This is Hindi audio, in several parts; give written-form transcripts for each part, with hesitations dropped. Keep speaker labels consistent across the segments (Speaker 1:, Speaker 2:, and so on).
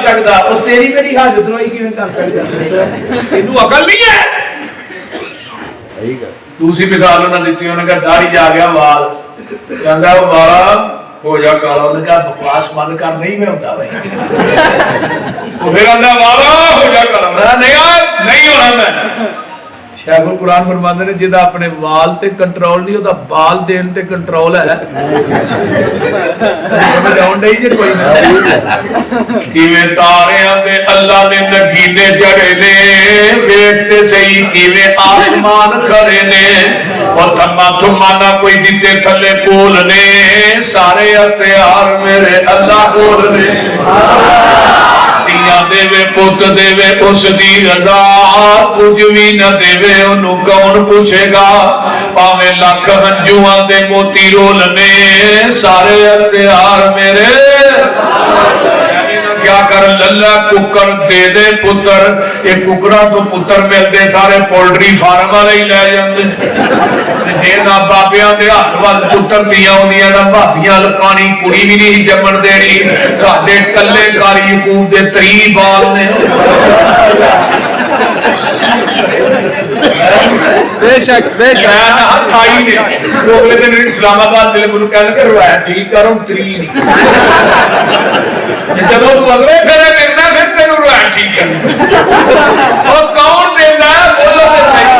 Speaker 1: सकता, वो तेरी मेरी हाजत रवाई किवें कर सकता? तेनू अकल नहीं है। दूसरी मिसाल उन्होंने दी, उन्होंने कहा दाढ़ी जा गया वाल, कहता वो बाला हो जा काला, उन्होंने कहा बकवास बंद कर, नहीं मैं होता भाई। वो फिर आंदा वाला हो जा काला, नहीं होना मैं। शेखुल कुरान फरमाते ने जिदा अपने वाल ते कंट्रोल नहीं होता, बाल देन ते कंट्रोल है। किवें तारियां दे अल्लाह ने नगीने जड़े ने, वेखते सही किवें आसमान खड़े ने, और थम्मा थुम्मा ना कोई दिते थले बोलने, सारे हथियार मेरे अल्लाह कोल ने। देवे पुत देवे उसकी रजा, कुछ भी न देवे उन्हों कौन पूछेगा, भावे लख हंजुआ दे मोती रोलने, सारे हथियार मेरे। क्या कर लल्ला कुकर दे दे पुत्र, ये कुकरा तो पुत्र मिलते सारे पोल्ट्री फार्म वाले ही लै जाते। जे ना बाबिया के हथ वाल पुत्र दिया होंदियां ना भाबियां लकानी, कुड़ी भी नहीं जमन देनी। साडे कल्ले कारी यकूब दे 3 बाल ने।
Speaker 2: बेशक बेशक
Speaker 1: हथ आई ने अगले दिन इस्लामाबाद जिले को कह के रवाया ठीक करो 3 जब तू अगले फेरे देना फिर तेन रवाया ठीक है। और कौन देना बोलो तो सही,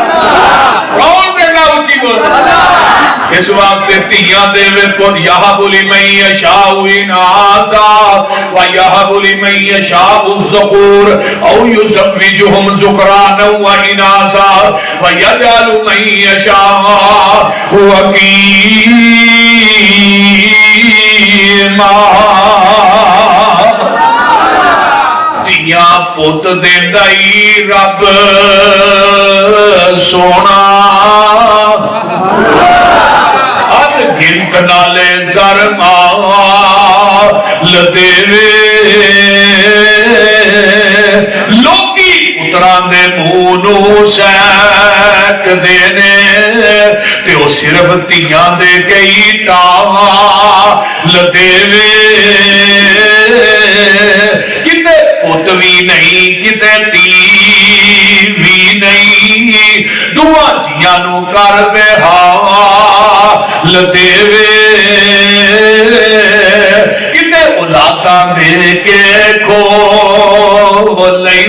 Speaker 1: कौन देना उची बोलो। इस वास्ते धियां देवे पुत यहा बोली मई यशाउ इनासा व यहा बोली मई यशाउ ज़ुकूर औ युज़व्विजुहुम ज़ुकराना व इनासा व यजअलु मई यशाउ अकीमा। धियां पुत देंदा ही रब सोना, गिनत नाले जर माल देवे, लोकी पुत्रा दे मुंह नूं सैक देने, ते ओ सिर्फ धियां दे कई टाल देवे। किते पुत भी नहीं किते धी भी नहीं, दुआ जिया नूं कर बेहाल देवे। किते औलादा दे के खो